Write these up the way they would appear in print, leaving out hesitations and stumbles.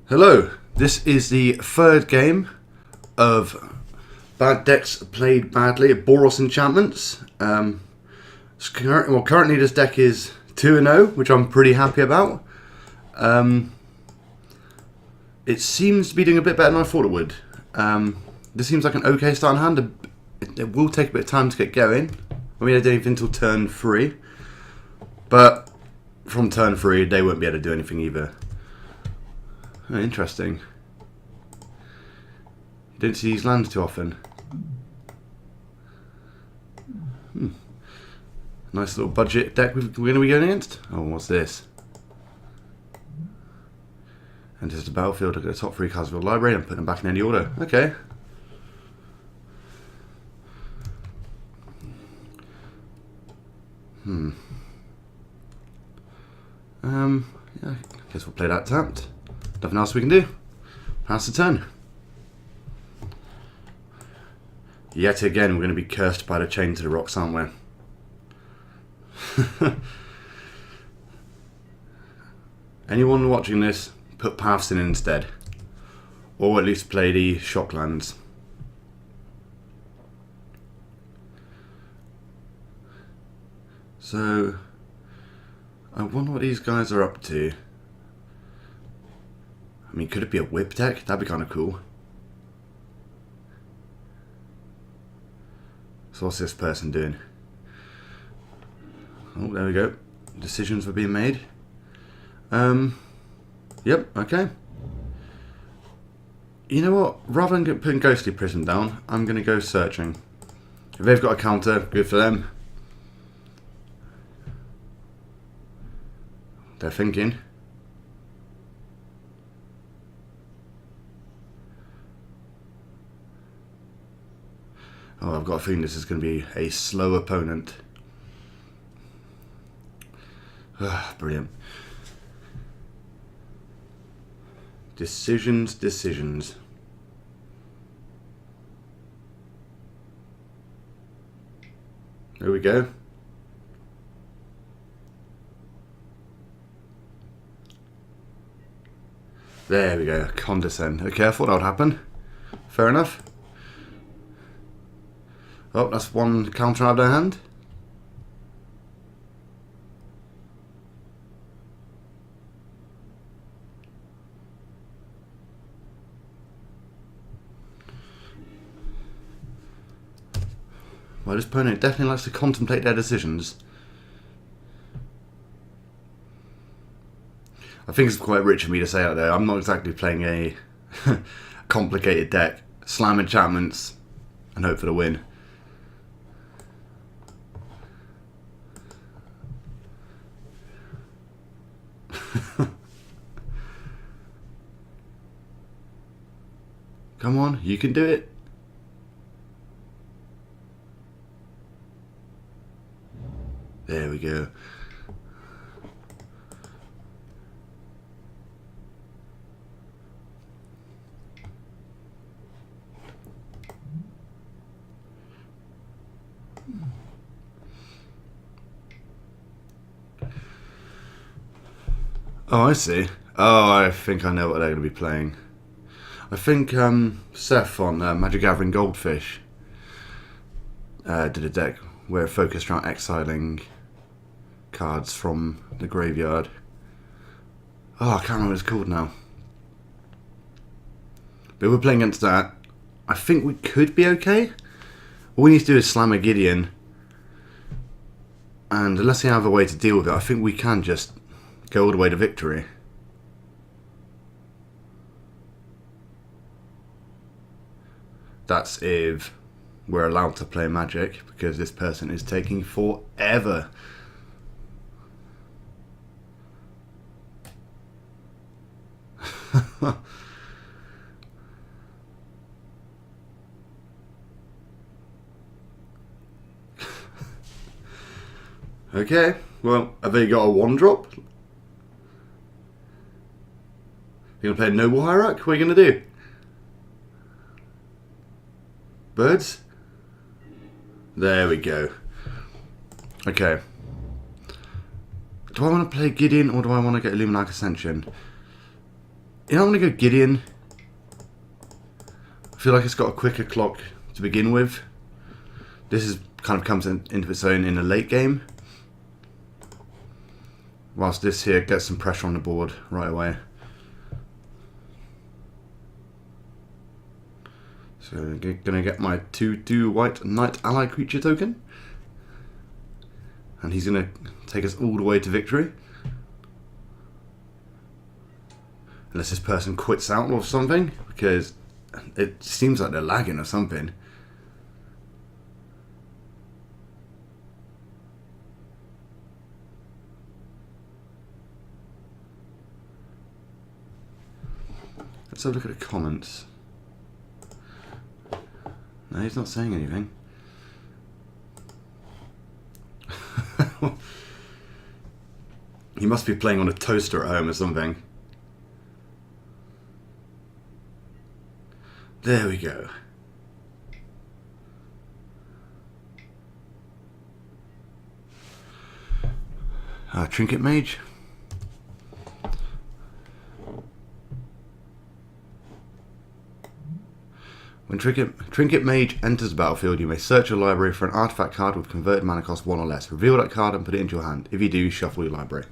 Hello, this is the third game of Bad Decks Played Badly at Boros Enchantments. Currently this deck is 2-0, which I'm pretty happy about. It seems to be doing a bit better than I thought it would. This seems like an okay starting hand. It will take a bit of time to get going. I mean, I don't even until turn 3. But from turn 3, they won't be able to do anything either. Oh, interesting. You don't see these lands too often. Nice little budget deck we're going to be going against. Oh, what's this? Enters the battlefield. Look at the top 3 cards of your library and put them back in any order. Okay. Yeah, I guess we'll play that tapped. Nothing else we can do. Pass the turn. Yet again, we're going to be cursed by the chain to the rocks, aren't we? Anyone watching this, put paths in instead. Or at least play the shocklands. So, I wonder what these guys are up to. I mean, could it be a whip deck? That'd be kind of cool. So what's this person doing? Oh, there we go. Decisions were being made. Yep, okay. You know what? Rather than putting Ghostly Prism down, I'm going to go searching. If they've got a counter, good for them. They're thinking. Oh, I've got a feeling this is going to be a slow opponent. Brilliant. Decisions. There we go. There we go. Condescend. Okay, I thought that would happen. Fair enough. Oh, that's one counter out of their hand. Well, this opponent definitely likes to contemplate their decisions. I think it's quite rich of me to say out there. I'm not exactly playing a complicated deck. Slam enchantments and hope for the win. Come on, you can do it. There we go. Oh, I see. Oh, I think I know what they're going to be playing. I think Seth on Magic Gathering Goldfish did a deck where it focused around exiling cards from the graveyard. Oh, I can't remember what it's called now. But we're playing against that. I think we could be okay. All we need to do is slam a Gideon. And unless they have a way to deal with it, I think we can just go all the way to victory. That's if we're allowed to play Magic, because this person is taking forever. Okay, well, have they got a 1-drop? You're going to play Noble Hierarch? What are you going to do? Birds? There we go. Okay. Do I want to play Gideon or do I want to get Illuminati Ascension? You know, I'm going to go Gideon. I feel like it's got a quicker clock to begin with. This is kind of comes into its own in the late game. Whilst this here gets some pressure on the board right away. So I'm going to get my 2/2 white Knight Ally creature token. And he's going to take us all the way to victory. Unless this person quits out or something, because it seems like they're lagging or something. Let's have a look at the comments. No, he's not saying anything. He must be playing on a toaster at home or something. There we go. Trinket Mage. When Trinket Mage enters the battlefield, you may search your library for an artifact card with converted mana cost 1 or less. Reveal that card and put it into your hand. If you do, shuffle your library.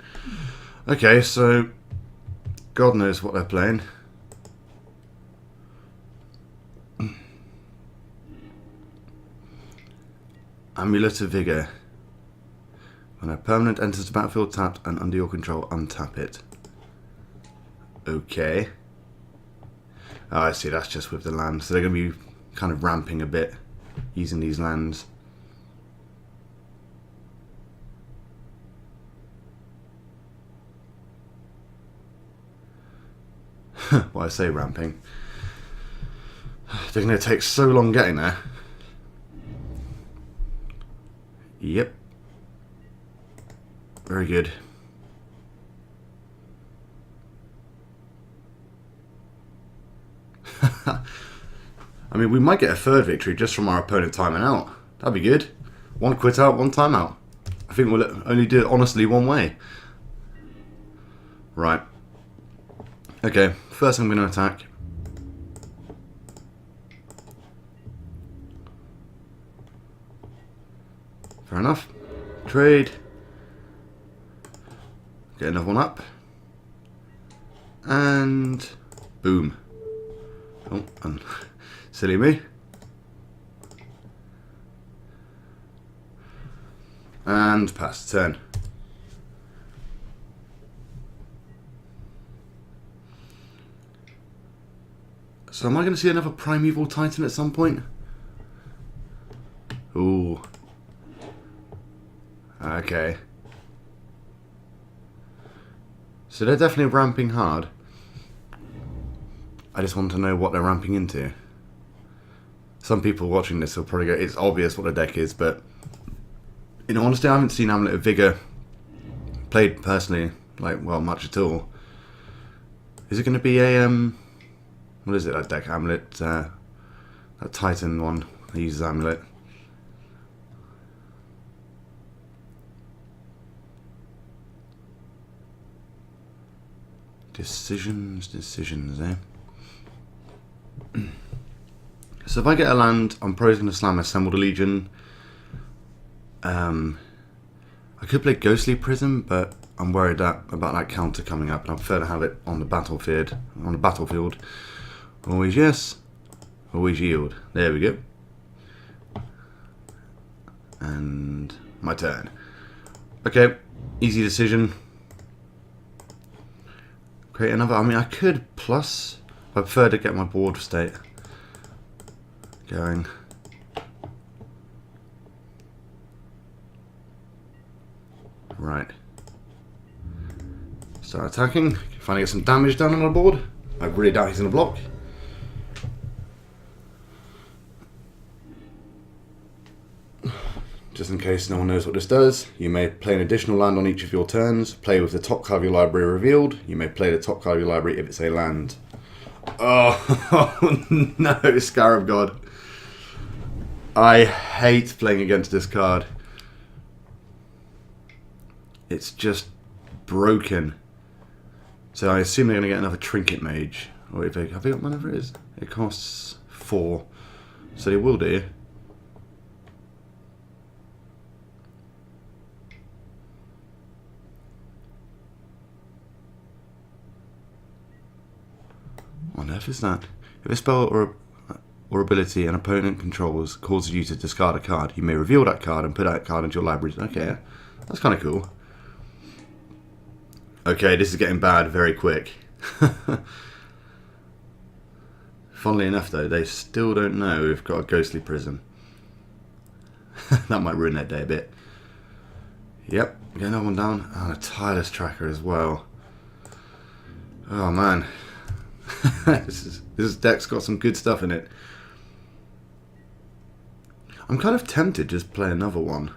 Okay, so God knows what they're playing. Amulet of Vigor. When a permanent enters the battlefield tapped and under your control, untap it. Okay. Oh, I see, that's just with the land. So they're going to be kind of ramping a bit using these lands. Well, I say ramping. They're going to take so long getting there. Yep. Very good. I mean, we might get a third victory just from our opponent timing out. That'd be good. One quit out, one time out. I think we'll only do it honestly one way. Right. Okay, first I'm going to attack. Fair enough. Trade. Get another one up. And boom. Oh, and silly me. And pass the turn. So am I going to see another Primeval Titan at some point? Ooh. Okay. So they're definitely ramping hard. I just want to know what they're ramping into. Some people watching this will probably go, it's obvious what the deck is, but in honesty, I haven't seen Amulet of Vigor played personally, like, well, much at all. Is it going to be a, what is it, that deck? Amulet, that Titan one that uses Amulet. Decisions, eh? So if I get a land, I'm probably going to slam Assembled Legion. I could play Ghostly Prism, but I'm worried about that counter coming up, and I prefer to have it on the battlefield. Always yes, always yield. There we go. And my turn. Okay, easy decision. Create another. I mean, I could plus. I prefer to get my board state going. Right. Start attacking. Finally get some damage done on the board. I really doubt he's going to block. Just in case no one knows what this does, you may play an additional land on each of your turns. Play with the top card of your library revealed. You may play the top card of your library if it's a land. Oh, no, Scarab God. I hate playing against this card. It's just broken. So I assume they're going to get another Trinket Mage. Or have they got mana for it? It costs 4. So they will do. What on earth is that? If a spell or ability an opponent controls causes you to discard a card, you may reveal that card and put that card into your library. Okay, that's kind of cool. Okay, this is getting bad very quick. Funnily enough though, they still don't know we've got a Ghostly Prism. That might ruin their day a bit. Yep, get another one down. And a Tireless Tracker as well. Oh man. This deck's got some good stuff in it. I'm kind of tempted to just play another one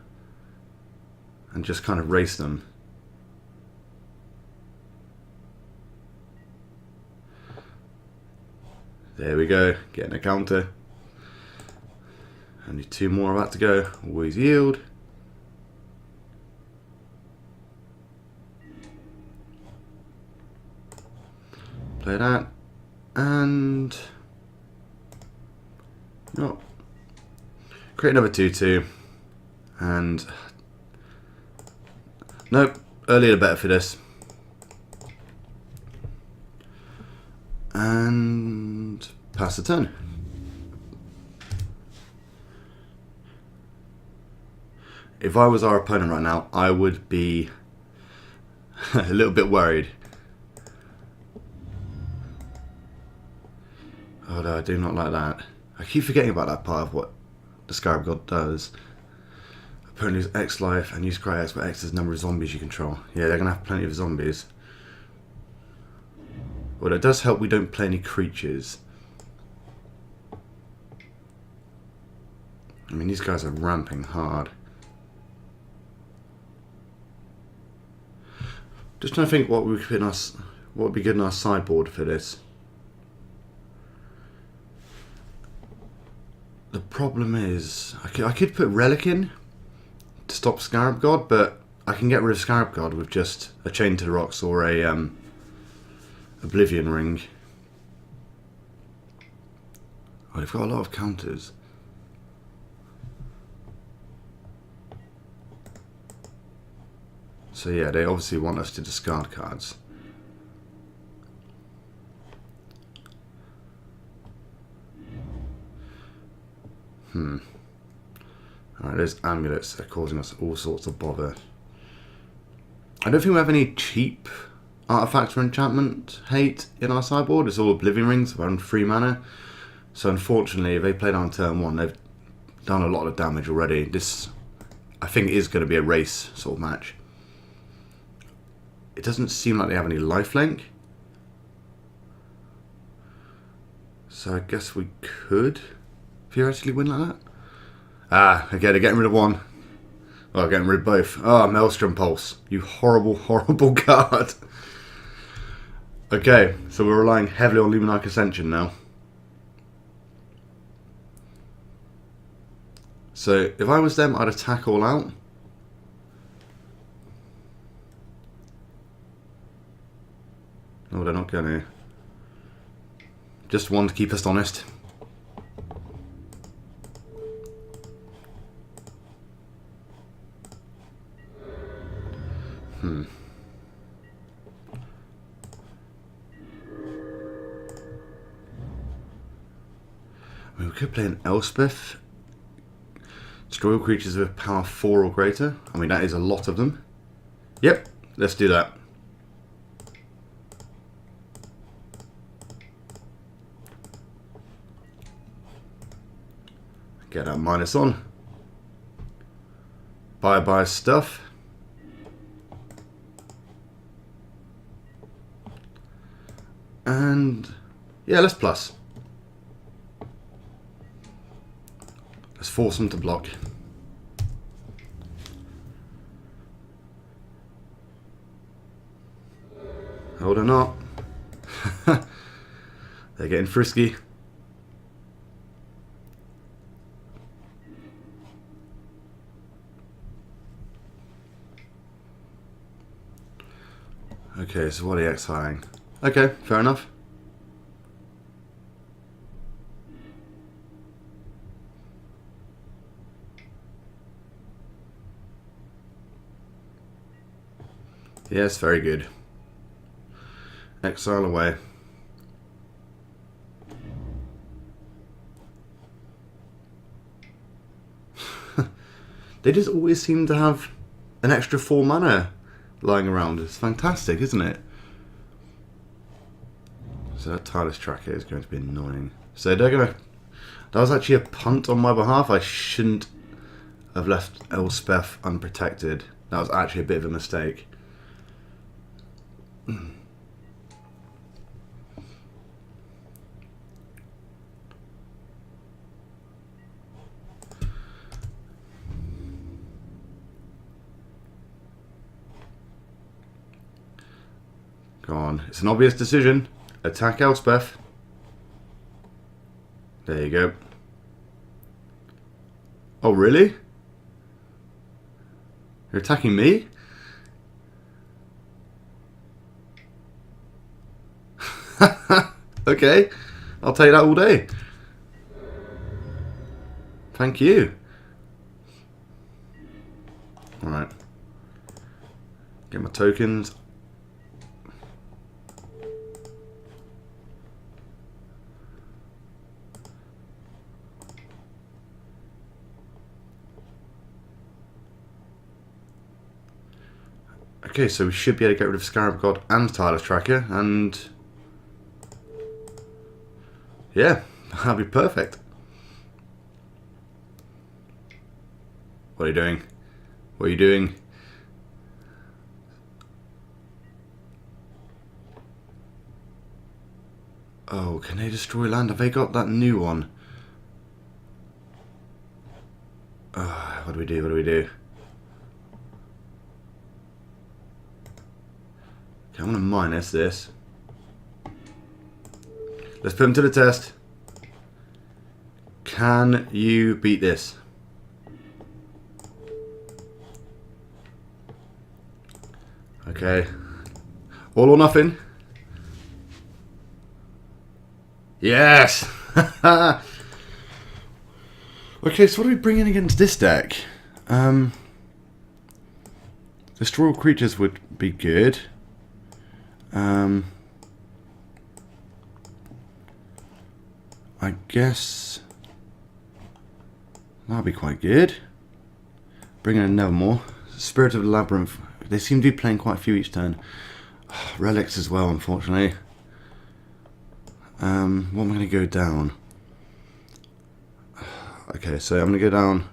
and just kind of race them. There we go, getting a counter. Only 2 more about to go. Always yield. Play that. And no. Create another 2/2. And nope, earlier the better for this. And pass the turn. If I was our opponent right now, I would be a little bit worried. Oh no, I do not like that. I keep forgetting about that part of what the Scarab God does. Opponent lose X life and use Cry X, where X is the number of zombies you control. Yeah, they're going to have plenty of zombies. Well, it does help we don't play any creatures. I mean, these guys are ramping hard. Just trying to think what would be good in our sideboard for this. The problem is, I could put Relic in to stop Scarab God, but I can get rid of Scarab God with just a Chain to the Rocks or a Oblivion Ring. Oh, they've got a lot of counters. So yeah, they obviously want us to discard cards. Alright, those amulets are causing us all sorts of bother. I don't think we have any cheap artifact or enchantment hate in our sideboard. It's all Oblivion Rings around 3 mana. So unfortunately, if they play down turn 1, they've done a lot of damage already. This, I think, is going to be a race sort of match. It doesn't seem like they have any lifelink. So I guess we could theoretically win like that. Ah, okay, they're getting rid of one. Well, getting rid of both. Oh, Maelstrom Pulse. You horrible, horrible card. Okay, so we're relying heavily on Luminarch Ascension now. So, if I was them, I'd attack all out. No, they're not going to. Just one to keep us honest. I mean, we could play an Elspeth. Destroy all creatures with power 4 or greater. I mean, that is a lot of them. Yep, let's do that. Get that minus on. Buy stuff. And yeah, let's plus. Let's force them to block. Hold on up. They're getting frisky. Okay, so what are you exiling? Okay, fair enough. Yes, very good. Exile away. They just always seem to have an extra 4 mana lying around. It's fantastic, isn't it? So that tireless tracker is going to be annoying. So they're gonna... That was actually a punt on my behalf. I shouldn't have left Elspeth unprotected. That was actually a bit of a mistake. Go on. It's an obvious decision. Attack Elspeth. There you go. Oh, really? You're attacking me? Okay. I'll take that all day. Thank you. Alright. Get my tokens. Okay, so we should be able to get rid of Scarab God and Tireless Tracker, and yeah, that'll be perfect. What are you doing? What are you doing? Oh, can they destroy land? Have they got that new one? What do we do? What do we do? Okay, I'm going to minus this. Let's put him to the test. Can you beat this? Okay. All or nothing. Yes! Okay, so what are we bringing against this deck? Destroy all creatures would be good. I guess that'll be quite good. Bring in a Nevermore. Spirit of the Labyrinth. They seem to be playing quite a few each turn. Relics as well, unfortunately. What am I going to go down? Okay, so I'm going to go down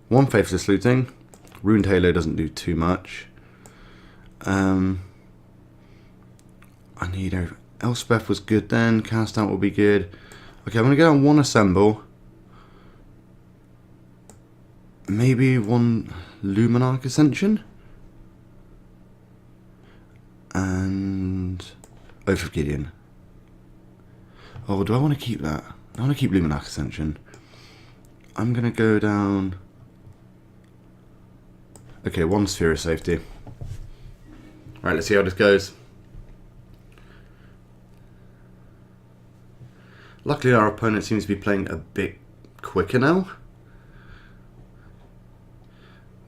one Faithless Looting. Rune Halo doesn't do too much. I need Elspeth was good then. Cast Out will be good. Okay, I'm going to go on one Assemble. Maybe one Luminarch Ascension. And Oath of Gideon. Oh, do I want to keep that? I want to keep Luminarch Ascension. I'm going to go down... Okay, one Sphere of Safety. Alright, let's see how this goes. Luckily our opponent seems to be playing a bit quicker now.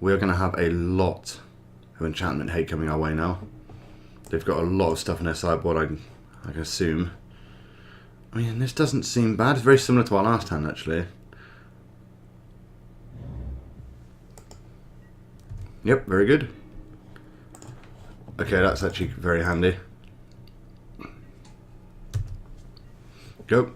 We're going to have a lot of enchantment hate coming our way now. They've got a lot of stuff in their sideboard, I can assume. I mean, this doesn't seem bad. It's very similar to our last hand, actually. Yep, very good. Okay, that's actually very handy. Go.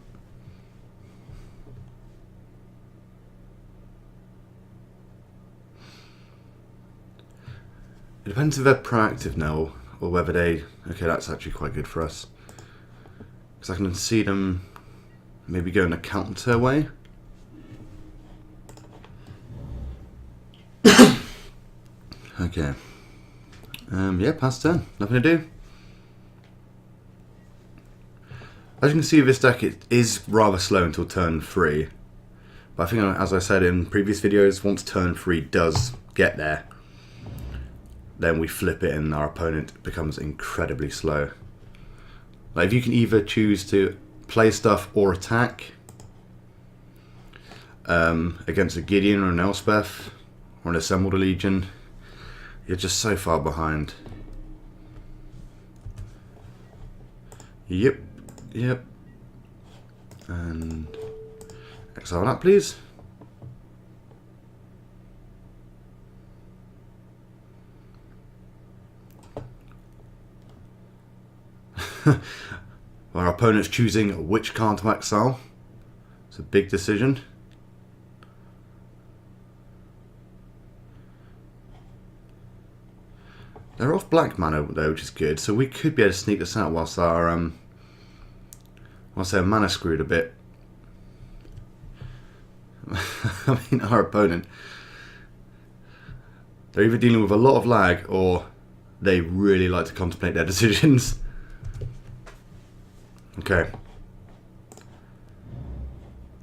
It depends if they're proactive now, or whether they... Okay, that's actually quite good for us. Because I can see them maybe going a counter way. Okay. Yeah, pass turn. Nothing to do. As you can see, this deck it is rather slow until turn 3. But I think, as I said in previous videos, once turn 3 does get there, then we flip it and our opponent becomes incredibly slow. Like if you can either choose to play stuff or attack against a Gideon or an Elspeth or an Assembled Legion, you're just so far behind. Yep. And exile that, please. Our opponent's choosing which card to exile. It's a big decision. They're off black mana though, which is good, so we could be able to sneak this out whilst our mana screwed a bit. I mean, our opponent, they're either dealing with a lot of lag or they really like to contemplate their decisions. Okay.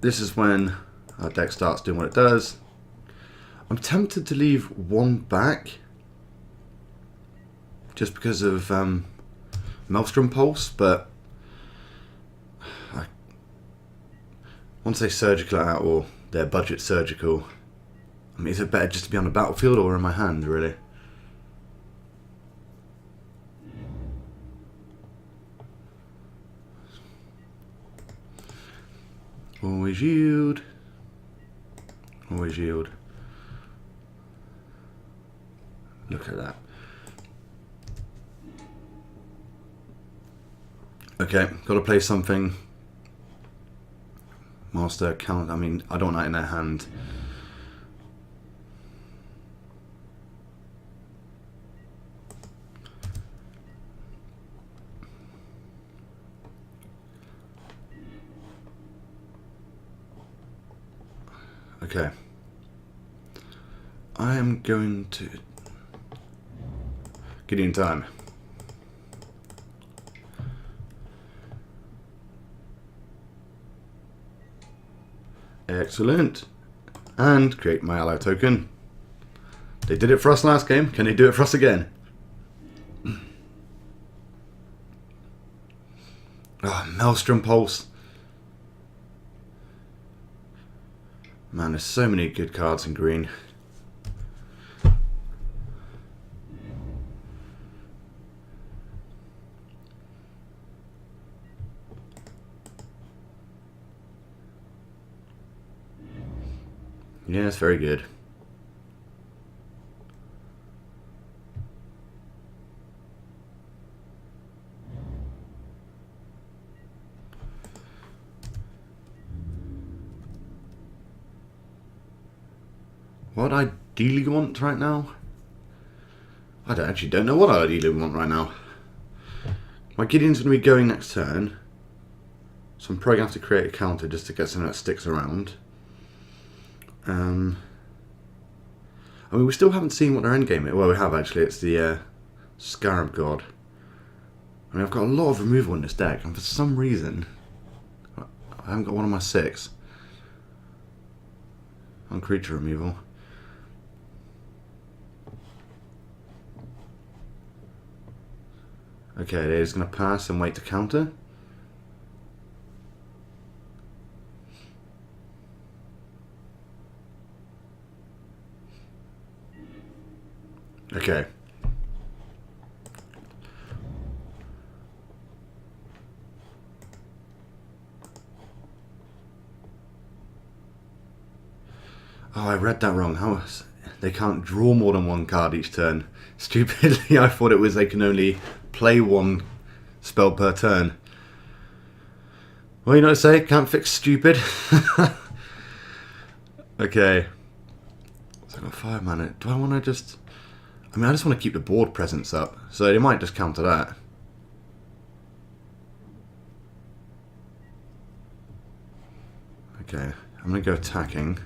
This is when our deck starts doing what it does. I'm tempted to leave one back just because of Maelstrom Pulse, but once they surgical it out, or their budget surgical, I mean, is it better just to be on the battlefield or in my hand, really? Always yield. Always yield. Look at that. Okay, got to play something. Master count. I mean, I don't want that in their hand. Okay. I am going to Gideon time. Excellent. And create my ally token. They did it for us last game. Can they do it for us again? Oh, Maelstrom Pulse. Man, there's so many good cards in green. Yeah, it's very good. What I ideally want right now? I actually don't know what I ideally want right now. My Gideon's going to be going next turn, so I'm probably going to have to create a counter just to get something that sticks around. I mean, we still haven't seen what their endgame is. Well, we have actually. It's the Scarab God. I mean, I've got a lot of removal in this deck, and for some reason, I haven't got one of my 6 on creature removal. Okay, they're just going to pass and wait to counter. Okay. Oh, I read that wrong. How they can't draw more than one card each turn. Stupidly, I thought it was they can only play one spell per turn. Well, you know what to say? Can't fix stupid. Okay. So I've got 5 mana. Do I want to just... I mean, I just want to keep the board presence up, so they might just counter that. Okay, I'm going to go attacking.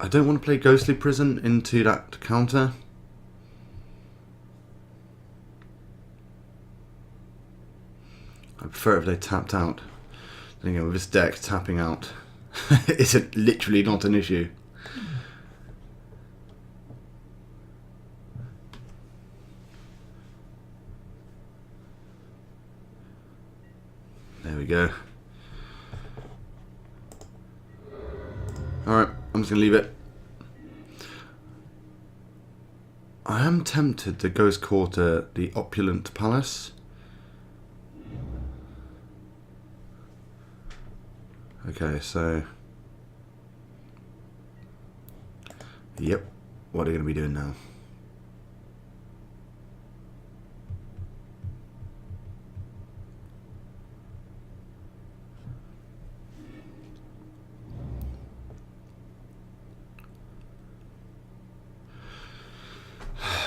I don't want to play Ghostly Prison into that counter. I prefer if they tapped out. Then again, with this deck tapping out It's literally not an issue. There we go. Alright, I'm just going to leave it. I am tempted to Ghost Quarter the Opulent Palace. Okay, so... Yep, what are we going to be doing now?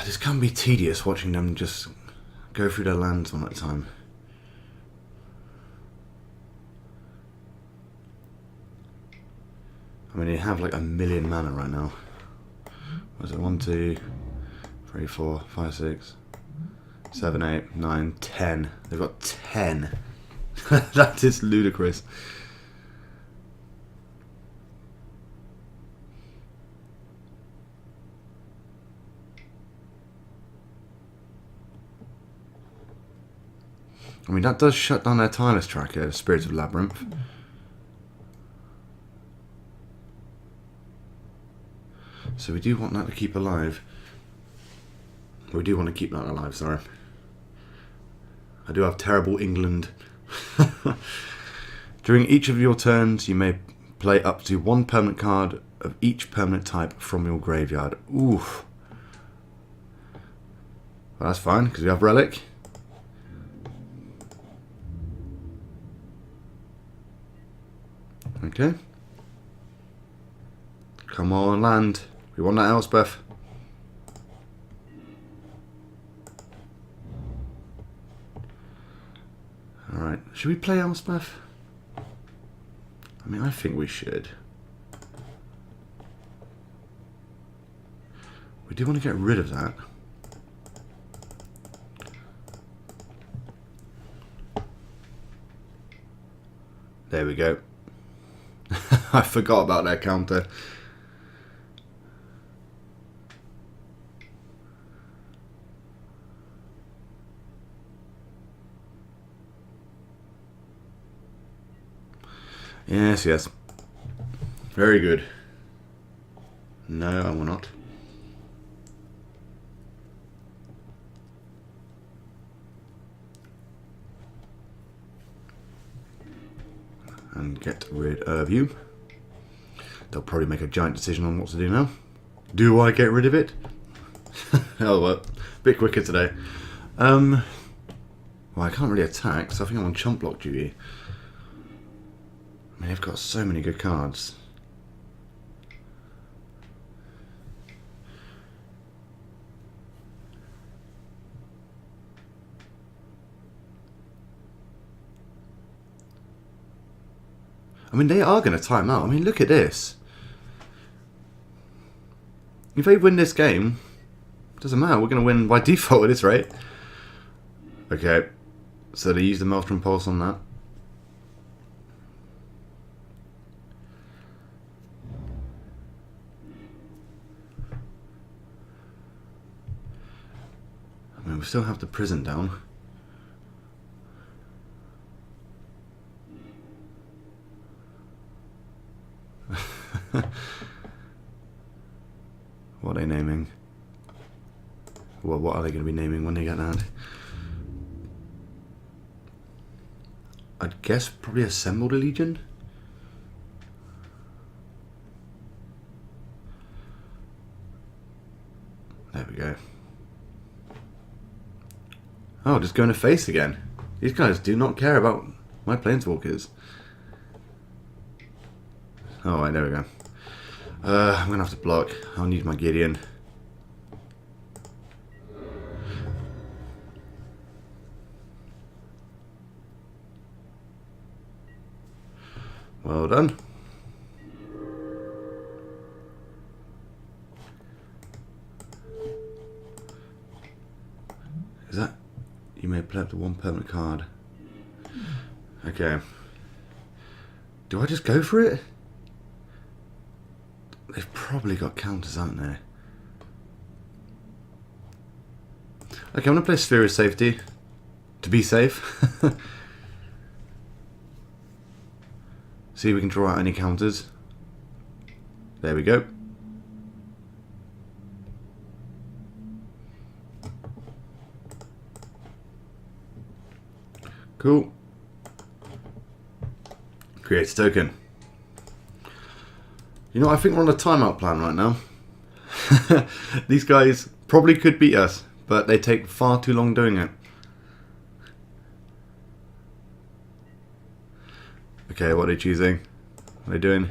This can be tedious watching them just go through their lands one at a time. I mean, they have like 1,000,000 mana right now. What is it? 1, 2, 3, 4, 5, 6, 7, 8, 9, 10. They've got 10. That is ludicrous. I mean, that does shut down their tireless tracker, Spirits of Labyrinth. So we do want that to keep alive. We do want to keep that alive, sorry. I do have terrible England. During each of your turns, you may play up to 1 permanent card of each permanent type from your graveyard. Oof. Well, that's fine, because we have Relic. Okay. Come on, land. We want that Elspeth. Alright, should we play Elspeth? I mean, I think we should. We do want to get rid of that. There we go. I forgot about that counter. Yes, yes. Very good. No, I will not. And get rid of you. They'll probably make a giant decision on what to do now. Do I get rid of it? Oh well, a bit quicker today. Well, I can't really attack, so I think I'm on chump block duty. I mean, they've got so many good cards. I mean, they are going to time out. I mean, look at this. If they win this game, doesn't matter. We're going to win by default at this rate. Okay. So they use the Maelstrom Pulse on that. I mean, we still have the prison down. What are they naming? Well, what are they going to be naming when they get that? I'd guess probably Assembled a Legion? There we go. Oh, just going to face again. These guys do not care about my Planeswalkers. Oh, right, there we go. I'm going to have to block. I'll need my Gideon. Well done. Is that... You may play up to 1 permanent card. Okay. Do I just go for it? They've probably got counters, haven't they? Okay, I'm going to play Sphere of Safety. To be safe. See if we can draw out any counters. There we go. Cool. Create a token. You know, I think we're on a timeout plan right now. These guys probably could beat us, but they take far too long doing it. Okay, what are they choosing? What are they doing?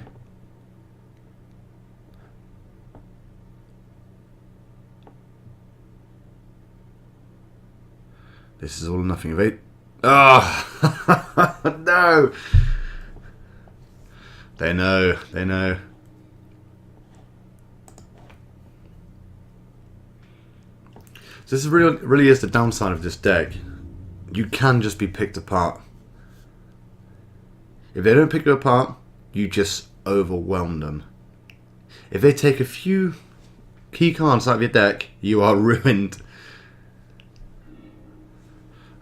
This is all or nothing of it. Oh! No! They know. They know. So this really is the downside of this deck. You can just be picked apart. If they don't pick you apart, you just overwhelm them. If they take a few key cards out of your deck, you are ruined.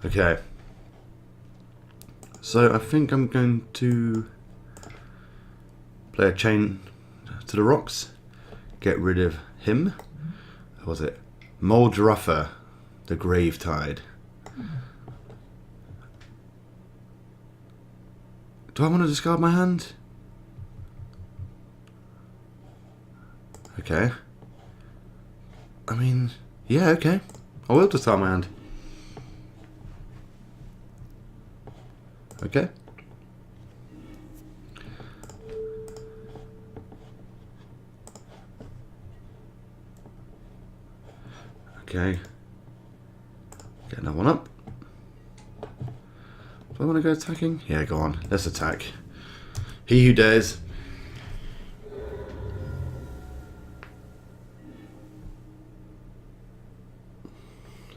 Okay. So I think I'm going to play a Chain to the Rocks. Get rid of him. What was it? Moldruffer, the Gravetide. Do I want to discard my hand? Okay. I mean, yeah, okay. I will discard my hand. Okay. Okay. Get another one up. Do I want to go attacking? Yeah, go on. Let's attack. He who dares.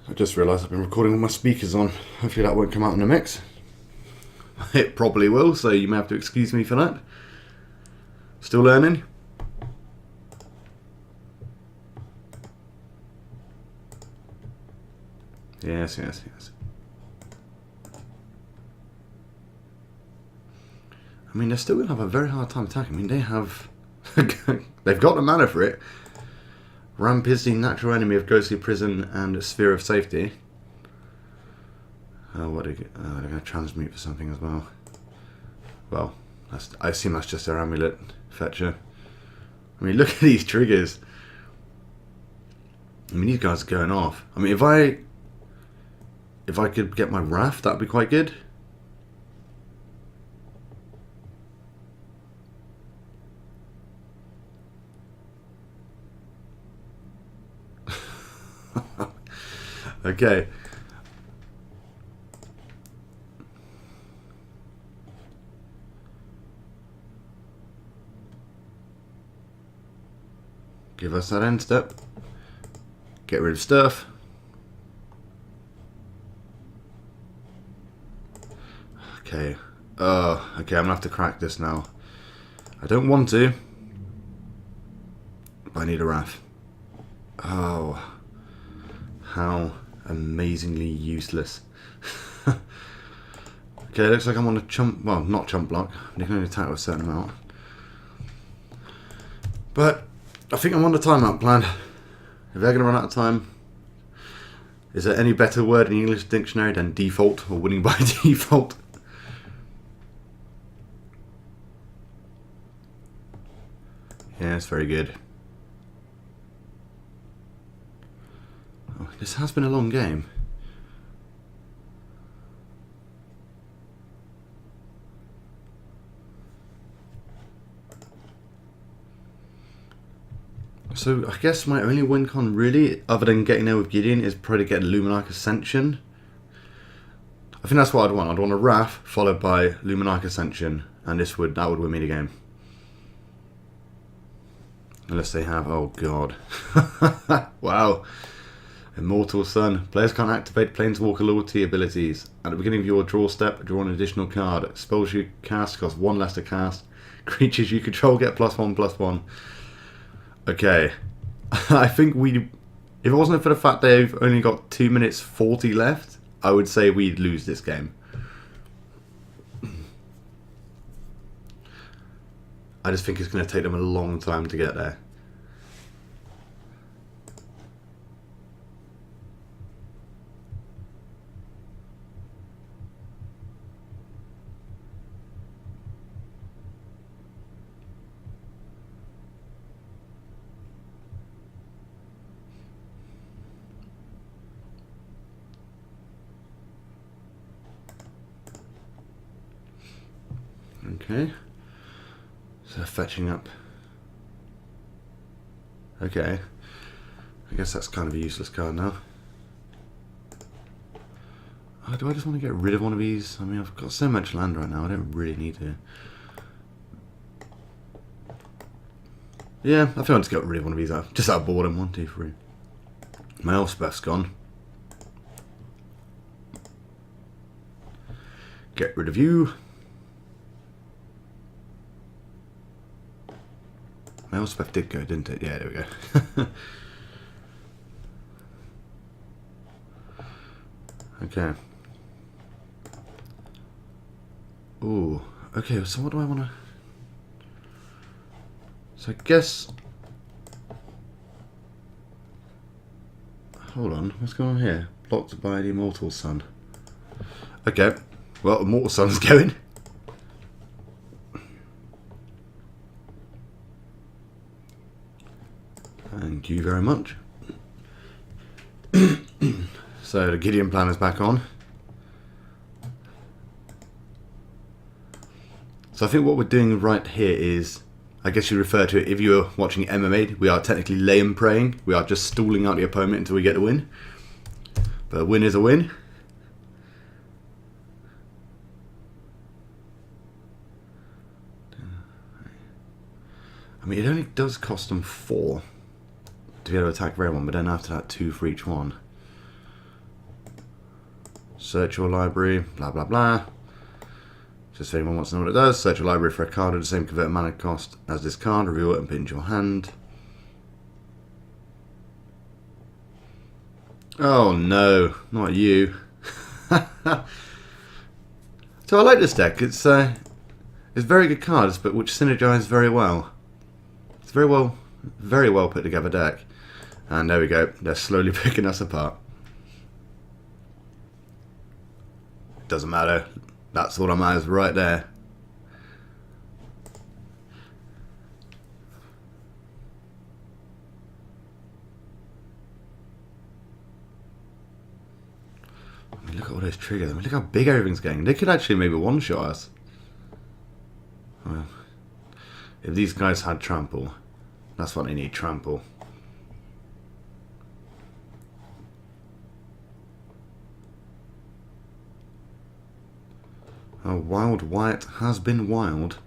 I just realised I've been recording with my speakers on. Hopefully that won't come out in the mix. It probably will, so you may have to excuse me for that. Still learning. Yes, yes, yes. I mean, they're still going to have a very hard time attacking. I mean, they have... they've got the mana for it. Ramp is the natural enemy of Ghostly Prison and Sphere of Safety. What are they going to transmute for something as well. Well, I assume that's just their amulet fetcher. I mean, look at these triggers. I mean, these guys are going off. I mean, if I could get my Wrath, that'd be quite good. Okay. Give us that end step. Get rid of stuff. Okay. Okay, I'm gonna have to crack this now. I don't want to, but I need a Wrath. Oh. How amazingly useless. Okay, looks like I'm on a chump, well, not chump block. You can only attack with a certain amount. But I think I'm on the timeout plan. If they're going to run out of time, is there any better word in the English dictionary than default or winning by default? Yeah, it's very good. Oh, this has been a long game. So I guess my only win con really, other than getting there with Gideon, is probably getting Luminarch Ascension. I think that's what I'd want. I'd want a Wrath followed by Luminarch Ascension, and that would win me the game. Unless they have, oh god. Wow. Immortal Sun. Players can't activate Planeswalker loyalty abilities. At the beginning of your draw step, draw an additional card. Spells you cast cost 1 less to cast. Creatures you control get +1/+1. Okay. I think if it wasn't for the fact they've only got 2 minutes 40 left, I would say we'd lose this game. I just think it's going to take them a long time to get there. Okay. So fetching up. Okay. I guess that's kind of a useless card now. Oh, do I just want to get rid of one of these? I mean, I've got so much land right now, I don't really need to. Yeah, I think I'll just get rid of one of these just out of boredom. 1, 2, 3. My Elspeth's gone. Get rid of you. My Elspeth did go, didn't it? Yeah, there we go. Okay. Ooh. Okay, so what do I want to... So I guess... Hold on, what's going on here? Blocked by the Immortal Sun. Okay, well, Immortal Sun's going. Thank you very much. So the Gideon plan is back on. So I think what we're doing right here is, I guess you refer to it, if you're watching MMA, we are technically lay-in praying. We are just stalling out the opponent until we get the win. But a win is a win. I mean, it only does cost them 4 to be able to attack everyone, but then after that 2 for each one. Search your library, blah blah blah. Just if anyone wants to know what it does, search your library for a card of the same converted mana cost as this card, reveal it and put it into your hand. Oh no, not you. So I like this deck. It's very good cards, but which synergize very well. It's very well put together deck. And there we go. They're slowly picking us apart. Doesn't matter. That's what I'm at right there. I mean, look at all those triggers. I mean, look how big everything's getting. They could actually maybe one-shot us. Well, if these guys had trample, that's what they need, trample. Oh, Wild Wyatt has been wild.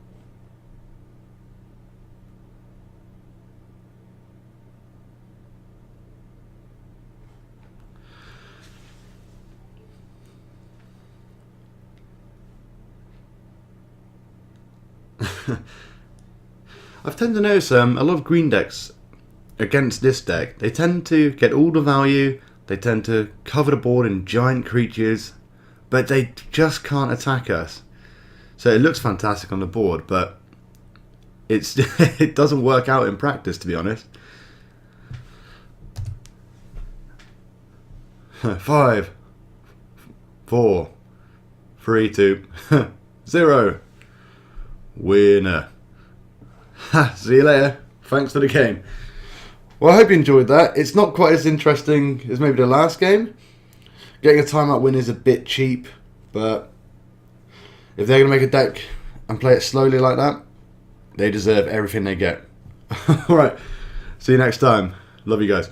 I've tended to notice a lot of green decks against this deck, they tend to get all the value, they tend to cover the board in giant creatures, but they just can't attack us. So it looks fantastic on the board, but it's it doesn't work out in practice, to be honest. 5, 4, 3, 2, 0. Winner. See you later. Thanks for the game. Well, I hope you enjoyed that. It's not quite as interesting as maybe the last game. Getting a timeout win is a bit cheap, but if they're going to make a deck and play it slowly like that, they deserve everything they get. Alright, see you next time. Love you guys.